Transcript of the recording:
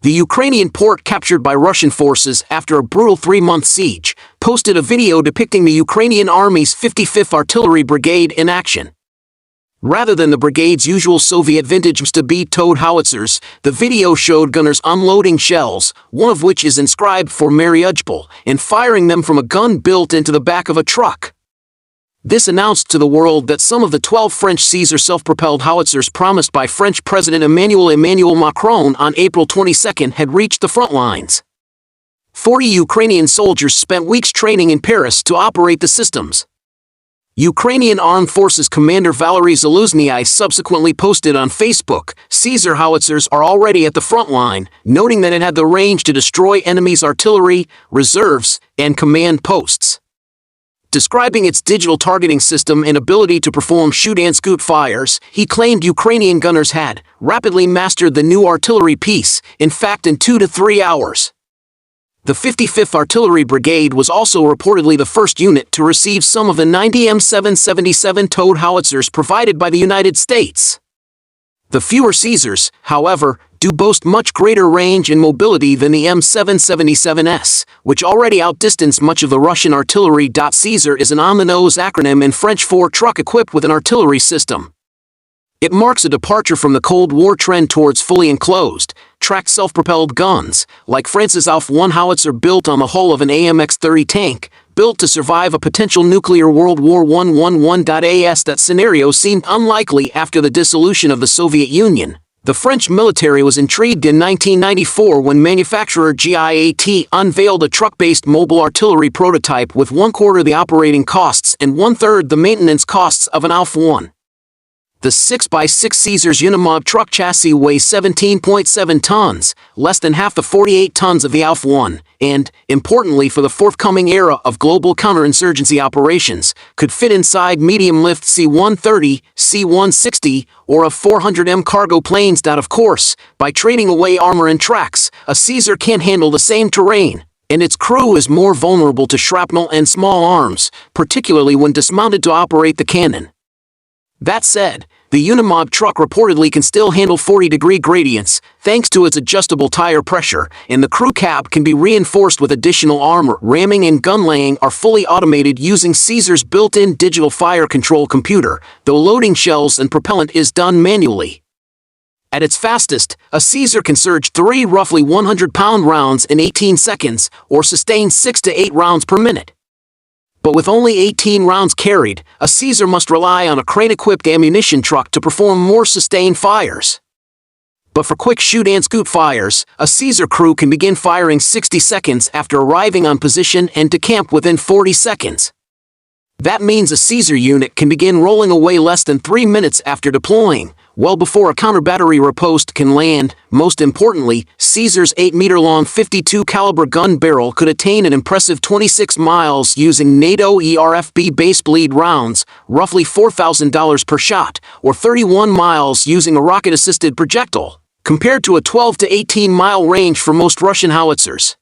The Ukrainian port captured by Russian forces after a brutal 3-month siege posted a video depicting the Ukrainian Army's 55th Artillery Brigade in action. Rather than the brigade's usual Soviet vintage Msta-B towed howitzers, the video showed gunners unloading shells, one of which is inscribed for Mariupol, and firing them from a gun built into the back of a truck. This announced to the world that some of the 12 French Caesar self-propelled howitzers promised by French President Emmanuel Macron on April 22 had reached the front lines. 40 Ukrainian soldiers spent weeks training in Paris to operate the systems. Ukrainian Armed Forces Commander Valery Zaluzhnyi subsequently posted on Facebook, "Caesar howitzers are already at the front line," noting that it had the range to destroy enemy's artillery, reserves, and command posts. Describing its digital targeting system and ability to perform shoot-and-scoot fires, he claimed Ukrainian gunners had rapidly mastered the new artillery piece, in fact in 2 to 3 hours. The 55th Artillery Brigade was also reportedly the first unit to receive some of the 90 M777 towed howitzers provided by the United States. The fewer Caesars, however, do boast much greater range and mobility than the M777S, which already outdistanced much of the Russian artillery. Caesar is an on-the-nose acronym in French for truck equipped with an artillery system. It marks a departure from the Cold War trend towards fully enclosed, tracked self-propelled guns, like France's AF-1 howitzer built on the hull of an AMX-30 tank, built to survive a potential nuclear World War I. That scenario seemed unlikely after the dissolution of the Soviet Union. The French military was intrigued in 1994 when manufacturer GIAT unveiled a truck-based mobile artillery prototype with 1/4 the operating costs and 1/3 the maintenance costs of an AF-1. The 6x6 Caesar's Unimob truck chassis weighs 17.7 tons, less than half the 48 tons of the AF-1, and, importantly for the forthcoming era of global counterinsurgency operations, could fit inside medium-lift C-130, C-160, or a 400M cargo planes. Of course, by trading away armor and tracks, a Caesar can't handle the same terrain, and its crew is more vulnerable to shrapnel and small arms, particularly when dismounted to operate the cannon. That said, the Unimob truck reportedly can still handle 40-degree gradients, thanks to its adjustable tire pressure, and the crew cab can be reinforced with additional armor. Ramming and gun laying are fully automated using Caesar's built-in digital fire control computer, though loading shells and propellant is done manually. At its fastest, a Caesar can surge 3 roughly 100-pound rounds in 18 seconds, or sustain 6 to 8 rounds per minute. But with only 18 rounds carried, a Caesar must rely on a crane-equipped ammunition truck to perform more sustained fires. But for quick shoot-and-scoot fires, a Caesar crew can begin firing 60 seconds after arriving on position and decamp within 40 seconds. That means a Caesar unit can begin rolling away less than 3 minutes after deploying, well before a counter-battery riposte can land. Most importantly, Caesar's 8-meter-long 52 caliber gun barrel could attain an impressive 26 miles using NATO ERFB base bleed rounds, roughly $4,000 per shot, or 31 miles using a rocket-assisted projectile, compared to a 12 to 18-mile range for most Russian howitzers.